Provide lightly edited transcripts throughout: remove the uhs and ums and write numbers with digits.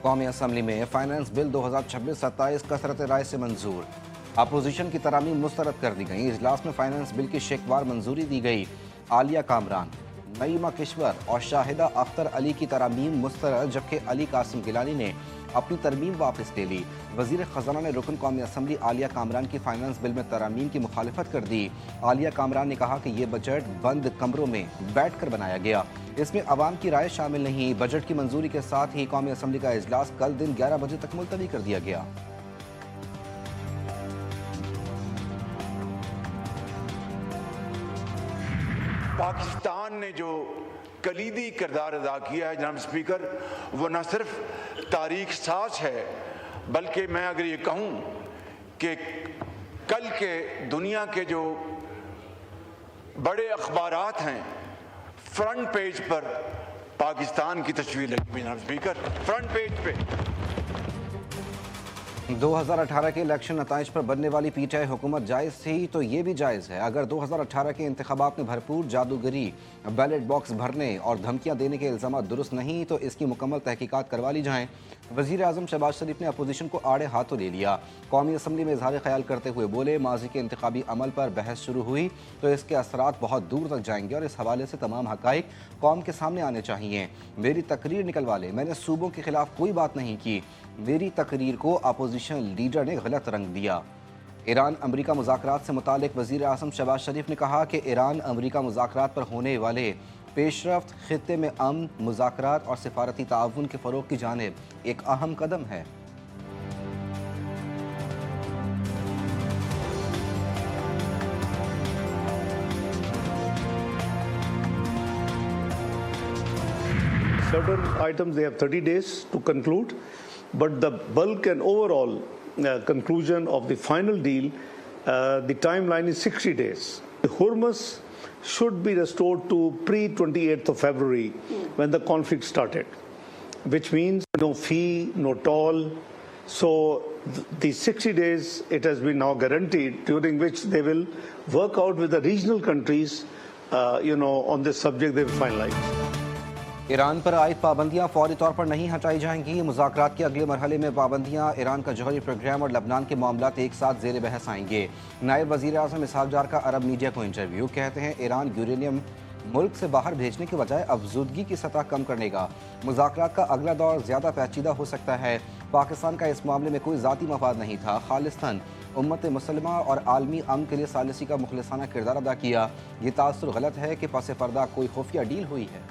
कौमी असम्बली में finance bill 2026-27 कसरत राय से मंजूर। अपोजिशन की तरामीम मुस्तरद कर दी गई। इजलास में फाइनेंस बिल की शेकवार मंजूरी दी गई। आलिया कामरान, नईमा किश्वर और शाहिदा अख्तर अली की तरामीम मुस्तरद, जबकि अली कासिम गिलानी ने अपनी तरमीम वापस ले ली। वजीर खजाना ने रुकन कौमी असम्बली आलिया कामरान की फाइनेंस बिल में तरामीम की मुखालफत कर दी। आलिया कामरान ने कहा कि ये बजट बंद कमरों में बैठ कर बनाया गया, इसमें अवाम की राय शामिल नहीं। बजट की मंजूरी के साथ ही कौमी असम्बली का इजलास कल दिन 11 बजे तक मुलतवी कर दिया गया। पाकिस्तान ने जो कलीदी किरदार अदा किया है जनाब स्पीकर, वो न सिर्फ तारीख साज है, बल्कि मैं अगर ये कहूँ कि कल के दुनिया के जो बड़े अखबारात हैं, फ्रंट पेज पर पाकिस्तान की तस्वीर लगी हुई जनाब स्पीकर, फ्रंट पेज पे। 2018 के इलेक्शन नताइज पर बनने वाली पीटीआई हुकूमत जायज़ थी तो ये भी जायज़ है। अगर 2018 के इंतखाबात में भरपूर जादूगरी, बैलेट बॉक्स भरने और धमकियां देने के इल्ज़ाम दुरुस्त नहीं तो इसकी मुकम्मल तहकीकात करवा ली जाएँ। वज़ीर आज़म शहबाज शरीफ ने अपोजिशन को आड़े हाथों ले लिया। कौमी असम्बली में इजहार ख्याल करते हुए बोले, माजी के इंतखाबी अमल पर बहस शुरू हुई तो इसके असरात बहुत दूर तक जाएंगे और इस हवाले से तमाम हक़ाइक़ कौम के सामने आने चाहिए। मेरी तकरीर निकलवा ले, मैंने सूबों के खिलाफ कोई बात नहीं की। मेरी तकरीर को अपोजिशन लीडर ने गलत रंग दिया। ईरान अमरीका मुज़ाकरात से मुतालिक वज़ीर आज़म शहबाज शरीफ ने कहा कि ईरान अमरीका मुज़ाकरात पर होने वाले पेशरफ्त खित्ते में अमन, मुज़ाकरात और सिफारती ताउन के फ़रोग़ की जानिब एक अहम कदम है। Certain items they have 30 days to conclude, but the bulk and overall conclusion of the final deal, the timeline is 60 days. The Hormuz should be restored to pre-28th of February when the conflict started, which means no fee, no toll. So the 60 days, it has been now guaranteed, during which they will work out with the regional countries, on this subject they will finalize. Iran पर आयद पाबंदियां फौरी तौर पर नहीं हटाई जाएंगी। मुज़ाकरात के अगले मरहले में पाबंदियां, ईरान का जौहरी प्रोग्राम और लबनान के मामलात एक साथ ज़ेर बहस आएंगे। नायब वज़ीर आज़म इसहाक़ डार का अरब मीडिया को इंटरव्यू। कहते हैं ईरान यूरेनियम मुल्क से बाहर भेजने के बजाय अफजूदगी की सतह कम करने का। मुज़ाकरात का अगला दौर ज़्यादा पेचीदा हो सकता है। पाकिस्तान का इस मामले में कोई ज़ाती मफाद नहीं था। खालिस्तान उम्मत मुसलमा और आलमी अमन के लिए सालिसी का मुखलिसाना किरदार अदा किया। ये तासुर गलत है कि पस पर्दा कोई खुफिया डील हुई है।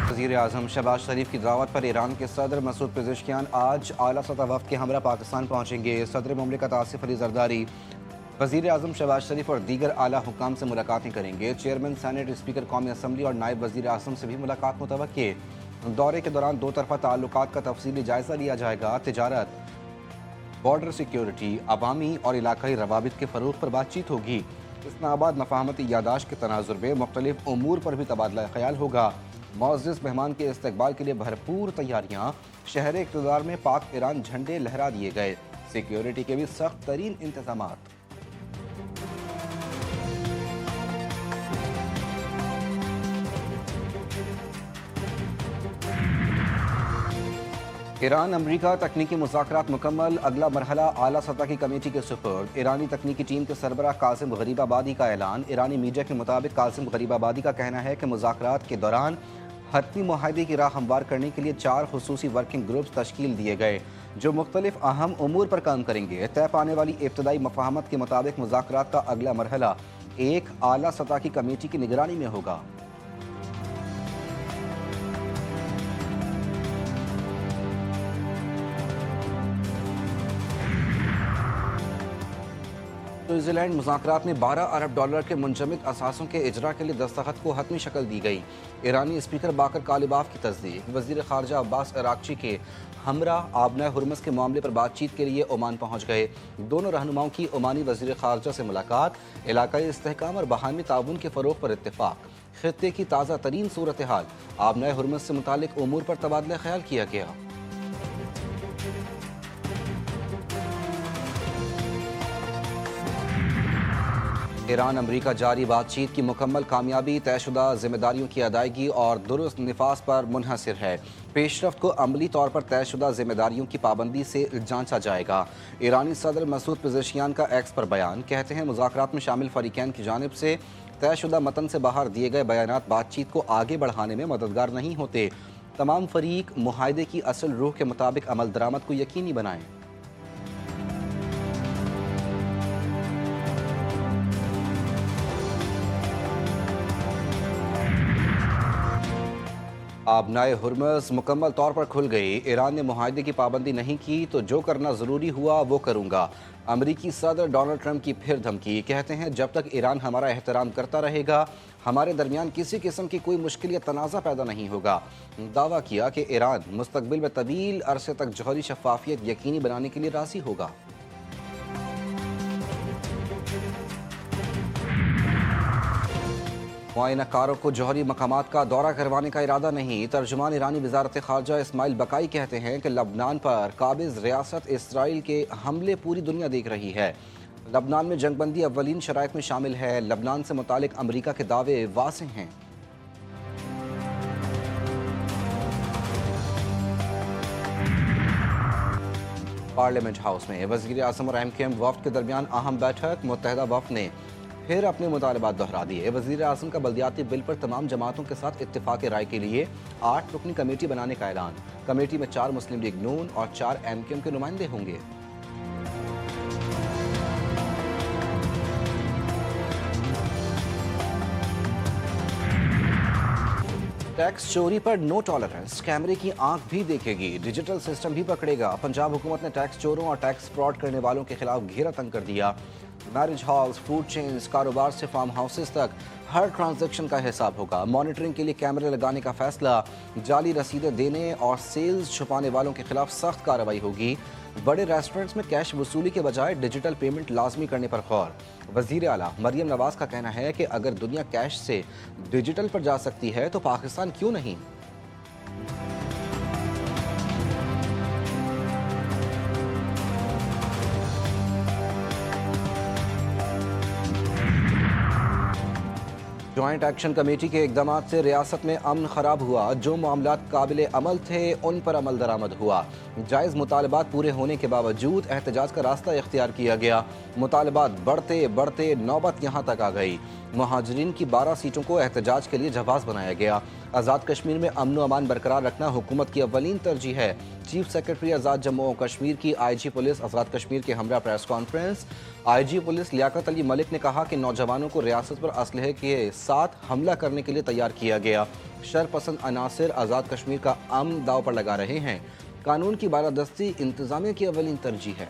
वज़ीर आज़म शहबाज शरीफ की दावत पर ईरान के सदर मसूद पेज़ेश्कियान आज आला सतह वफ़द के हमरा पाकिस्तान पहुँचेंगे। सदर मुमलिकत आसिफ अली ज़रदारी वज़ीर आज़म शहबाज शरीफ और दीगर आला हुकाम से मुलाकातें करेंगे। चेयरमैन सेनेट, स्पीकर कौमी असम्बली और नायब वज़ीर आज़म से भी मुलाकात मुतवक्के। दौरे के दौरान दो तरफ़ा ताल्लुकात का तफसीली जायज़ा लिया जाएगा। तिजारत, बॉर्डर सिक्योरिटी, अवामी और इलाकाई रवाबित के फ़रोग़ पर बातचीत होगी। इस्लामाबाद मफ़ाहमती यादाश्त के तनाज़ुर में मुख्तलिफ़ उमूर पर भी तबादला ख़याल होगा। मुअज़्ज़ज़ मेहमान के इस्तकबाल के लिए भरपूर तैयारियाँ। शहर इक़्तिदार में पाक ईरान झंडे लहरा दिए गए। सिक्योरिटी के भी सख्त तरीन इंतज़ामात। ईरान अमरीका तकनीकी मुज़ाकरात मुकम्मल, अगला मरहला आला सतह की कमेटी के सुपुर्द। ईरानी तकनीकी टीम के सरबराह कासिम गरीबाबादी का ऐलान। ईरानी मीडिया के मुताबिक कासिम गरीबाबादी का कहना है कि मुज़ाकरात के दौरान हतमी मुआहदे की राह हमवार करने के लिए 4 खुसूसी वर्किंग ग्रुप्स तश्कील दिए गए जो मुख्तलिफ अहम उमूर पर काम करेंगे। तय पाने वाली इब्तदाई मफाहमत के मुताबिक मुज़ाकरात का अगला मरहला एक आला सतह की कमेटी की निगरानी में होगा। न्यूजीलैंड मुज़ाकरात में 12 अरब डॉलर के मुंजमद असासों के इजरा के लिए दस्तखत को हतमी शक्ल दी गई। ईरानी स्पीकर बाकर कालिबाफ की तस्दीक। वज़ीर ख़ारजा अब्बास अरागची के हमरा आबना हुरमस के मामले पर बातचीत के लिए ओमान पहुँच गए। दोनों रहनुमाओं की ओमानी वज़ीर ख़ारजा से मुलाकात। इलाकाई इस्तेहकाम और बाहमी ताउन के फ़रोग़ पर इत्तेफाक। खित्ते की ताज़ा तरीन सूरत हाल, आबना हुरमस से मुतालिक उमूर पर तबादला ख्याल किया गया। ईरान अमरीका जारी बातचीत की मुकम्मल कामयाबी तयशुदा जिम्मेदारियों की अदायगी और दुरुस्त निफाज पर मुनहसर है। पेशरफ्त को अमली तौर पर तयशुदा जिम्मेदारियों की पाबंदी से जांचा जाएगा। ईरानी सदर मसूद पेज़ेशियान का एक्स पर बयान, कहते हैं मुज़ाकरात में शामिल फरीकैन की जानिब से तयशुदा मतन से बाहर दिए गए बयानात बातचीत को आगे बढ़ाने में मददगार नहीं होते। तमाम फरीक मुआहदे की असल रूह के मुताबिक अमल दरामद को यकीनी बनाएं। आबनाए हुर्मस मुकम्मल तौर पर खुल गई। ईरान ने मुआहदे की पाबंदी नहीं की तो जो करना ज़रूरी हुआ वो करूँगा। अमरीकी सदर डोनाल्ड ट्रंप की फिर धमकी, कहते हैं जब तक ईरान हमारा एहतराम करता रहेगा हमारे दरमियान किसी किस्म की कोई मुश्किल या तनाज़ा पैदा नहीं होगा। दावा किया कि ईरान मुस्तकबिल में तवील अरसे तक जौहरी शफाफियत यकीनी बनाने के लिए राज़ी होगा। मुआयनाकारों को जौहरी मकामात का दौरा करवाने का इरादा नहीं। तर्जुमान ईरानी वज़ारत ख़ारजा इस्माइल बकाई कहते हैं कि लबनान पर काबिज़ रियासत इसराइल के हमले पूरी दुनिया देख रही है। लबनान में जंगबंदी अव्वलीन शराइत में शामिल है। लबनान से मुतालिक अमरीका के दावे वाज़ेह हैं। पार्लियामेंट हाउस में वज़ीर आज़म और MKM वफ़द के दरमियान अहम बैठक। मुत्तहिदा वफ़द ने फिर अपने मुतालबात दोहरा दिए। वज़ीर आज़म का बल्दियाती बिल पर तमाम जमातों के साथ इत्तेफाक राय के लिए 8 रुकनी कमेटी बनाने का ऐलान। कमेटी में 4 मुस्लिम लीग नून और 4 MKM के नुमाइंदे होंगे। टैक्स चोरी पर नो टॉलरेंस, कैमरे की आंख भी देखेगी, डिजिटल सिस्टम भी पकड़ेगा। पंजाब हुकूमत ने टैक्स चोरों और टैक्स फ्रॉड करने वालों के खिलाफ घेरा तंग कर दिया। मैरिज हॉल्स, फूड चेन्स, कारोबार से फार्म हाउसेस तक हर ट्रांजैक्शन का हिसाब होगा। मॉनिटरिंग के लिए कैमरे लगाने का फैसला। जाली रसीदें देने और सेल्स छुपाने वालों के खिलाफ सख्त कार्रवाई होगी। बड़े रेस्टोरेंट्स में कैश वसूली के बजाय डिजिटल पेमेंट लाजमी करने पर गौर। वज़ीर आला मरियम नवाज का कहना है कि अगर दुनिया कैश से डिजिटल पर जा सकती है तो पाकिस्तान क्यों नहीं। जॉइंट एक्शन कमेटी के इकदाम से रियासत में अमन खराब हुआ। जो मामलात काबिल अमल थे उन पर अमल दरामद हुआ। जायज़ मुतालबात पूरे होने के बावजूद एहतजाज का रास्ता इख्तियार किया गया। मुतालबात बढ़ते बढ़ते नौबत यहाँ तक आ गई। महाजरीन की 12 सीटों को एहतजाज के लिए जवाब बनाया गया। आज़ाद कश्मीर में अमन व अमान बरकरार रखना हुकूमत की अव्वलीन तरजीह है। चीफ सेक्रेटरी आज़ाद जम्मू और कश्मीर की IG पुलिस आज़ाद कश्मीर के हमरा press conference. IG police Liaquat Ali Malik ने कहा कि नौजवानों को रियासत पर असलहे के साथ हमला करने के लिए तैयार किया गया। शरपसंद अनासिर आज़ाद कश्मीर का अमन दाव पर लगा रहे हैं। कानून की बालादस्ती इंतजामिया की अव्वलीन तरजीह है।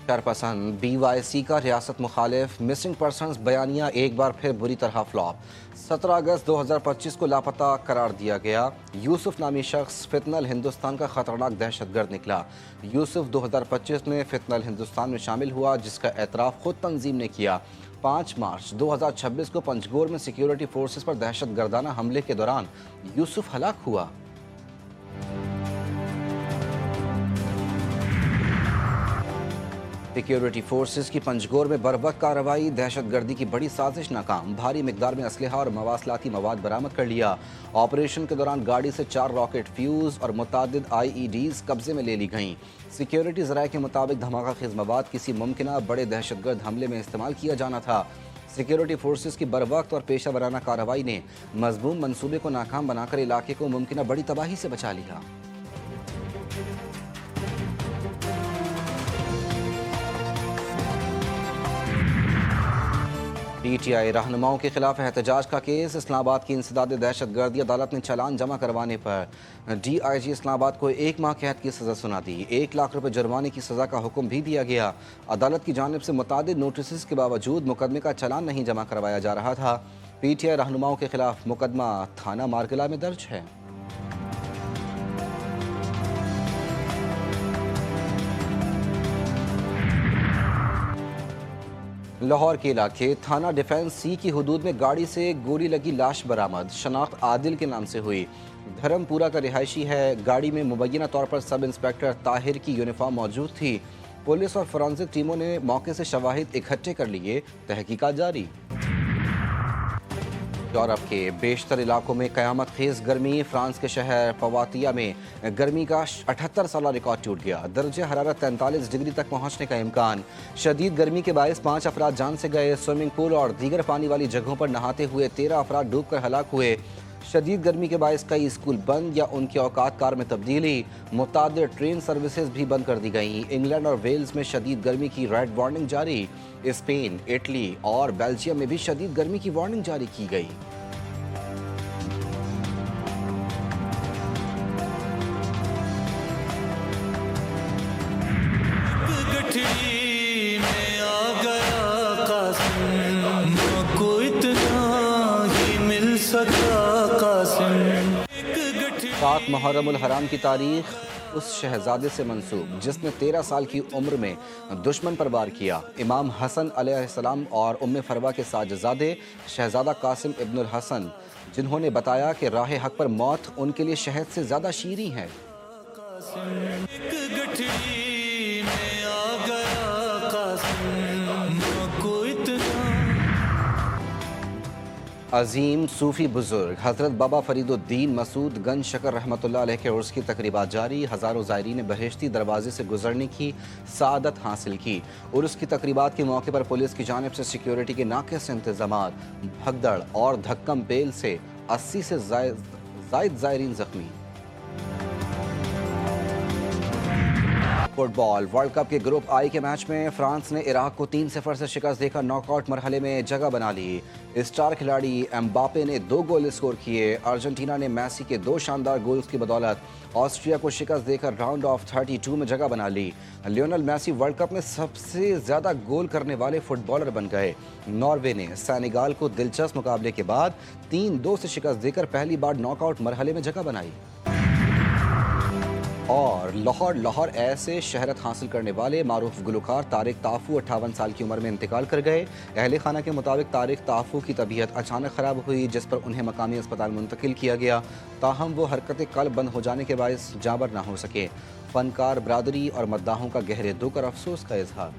शरपसंद BYC का रियासत मुखालिफ मिसिंग पर्सनस बयानिया एक बार फिर बुरी तरह फ्लॉप। 17 अगस्त 2025 को लापता करार दिया गया। यूसुफ नामी शख्स फितनल हिंदुस्तान का खतरनाक दहशतगर्द निकला। यूसुफ 2025 में फितनल हिंदुस्तान में शामिल हुआ, जिसका एतराफ़ खुद तंजीम ने किया। 5 मार्च 2026 को पंजगोर में सिक्योरिटी फोर्सेस पर दहशतगर्दाना हमले के दौरान यूसुफ हलाक हुआ। सिक्योरिटी फोर्सेस की पंजगोर में बरवक्त कार्रवाई। दहशतगर्दी की बड़ी साजिश नाकाम। भारी मिकदार में असलहा और मवासलाती मवाद बरामद कर लिया। ऑपरेशन के दौरान गाड़ी से 4 रॉकेट फ्यूज़ और मुतादिद IEDs कब्जे में ले ली गईं। सिक्योरिटी ज़राए के मुताबिक धमाका खेज़ मवाद किसी मुमकिन बड़े दहशतगर्द हमले में इस्तेमाल किया जाना था। सिक्योरिटी फोर्सेस की बरवक्त और पेशा वराना कार्रवाई ने मज़मूम मनसूबे को नाकाम बनाकर इलाके को मुमकिन बड़ी तबाही से बचा लिया। PTI रहनुमाओं के खिलाफ एहतजाज का केस। इस्लामाबाद की इंसदाद दहशतगर्दी अदालत ने चालान जमा करवाने पर DIG इस्लामाबाद को 1 माह कैद की सज़ा सुना दी। 1 लाख रुपए जुर्माने की सज़ा का हुक्म भी दिया गया। अदालत की जानिब से मुतादिद नोटिस के बावजूद मुकदमे का चालान नहीं जमा करवाया जा रहा था। PTI रहनुमाओं के खिलाफ मुकदमा थाना मारगला में दर्ज है। लाहौर के इलाके थाना डिफेंस सी की हदूद में गाड़ी से गोली लगी लाश बरामद। शनाख्त आदिल के नाम से हुई। धर्मपुरा का रिहायशी है। गाड़ी में मुबैना तौर पर सब इंस्पेक्टर ताहिर की यूनिफॉर्म मौजूद थी। पुलिस और फोरेंसिक टीमों ने मौके से शवाहिद इकट्ठे कर लिए। तहकीकात जारी। यूरोप के बेशतर इलाकों में कयामत खेज गर्मी। फ्रांस के शहर पवातिया में गर्मी का 78 साला रिकॉर्ड टूट गया। दर्जे हरारत 43 डिग्री तक पहुंचने का इम्कान। शदीद गर्मी के बायस 5 अफराद जान से गए। स्विमिंग पूल और दीगर पानी वाली जगहों पर नहाते हुए 13 अफराद डूबकर हलाक हुए। शदीद गर्मी के बायस कई स्कूल बंद या उनके औकात कार में तब्दीली। मुतादिर ट्रेन सर्विसेज भी बंद कर दी गई। इंग्लैंड और वेल्स में शदीद गर्मी की रेड वार्निंग जारी। स्पेन, इटली और बेल्जियम में भी शदीद गर्मी की वार्निंग जारी की गई। सात मुहर्रमुल हराम की तारीख उस शहजादे से मंसूब जिसने 13 साल की उम्र में दुश्मन पर वार किया। इमाम हसन अलैहिस्सलाम और उम्मे फरवा के साजजादे शहजादा कासिम इब्नुल हसन, जिन्होंने बताया कि राह हक पर मौत उनके लिए शहद से ज़्यादा शीरी है। अजीम सूफ़ी बुजुर्ग हज़रत बाबा फरीदुद्दीन मसूद गंज शकर रहमतुल्लाह अलैह के उर्स की तकरीबात जारी। हज़ारों ज़ायरीन ने बहिश्ती दरवाजे से गुजरने की सआदत हासिल की। उर्स की तकरीबात के मौके पर पुलिस की जानिब से सिक्योरिटी के नाक़िस इंतज़ामात। भगदड़ और धक्कम बेल से 80 से ज़ायद ज़ायरीन ज़ख्मी। फुटबॉल वर्ल्ड कप के ग्रुप आई के मैच में फ्रांस ने इराक को 3-0 से शिकस्त देकर नॉकआउट मरहले में जगह बना ली। स्टार खिलाड़ी एम्बापे ने 2 गोल स्कोर किए। अर्जेंटीना ने मेसी के 2 शानदार गोल्स की बदौलत ऑस्ट्रिया को शिकस्त देकर राउंड ऑफ 32 में जगह बना ली। लियोनेल मेसी वर्ल्ड कप में सबसे ज़्यादा गोल करने वाले फुटबॉलर बन गए। नॉर्वे ने सेनेगाल को दिलचस्प मुकाबले के बाद 3-2 से शिकस्त देकर पहली बार नॉकआउट मरहले में जगह बनाई। और लाहौर ऐसे शहरत हासिल करने वाले मारूफ गुलकार तारिक ताफू 58 साल की उम्र में इंतकाल कर गए। अहले खाना के मुताबिक तारिक ताफू की तबीयत अचानक ख़राब हुई, जिस पर उन्हें मकामी अस्पताल मुंतकिल किया गया। ताहम वो हरकतें कल्ब बंद हो जाने के बायस जाबर ना हो सके। फनकार बरादरी और मद्दाहों का गहरे दुख और अफसोस का इजहार।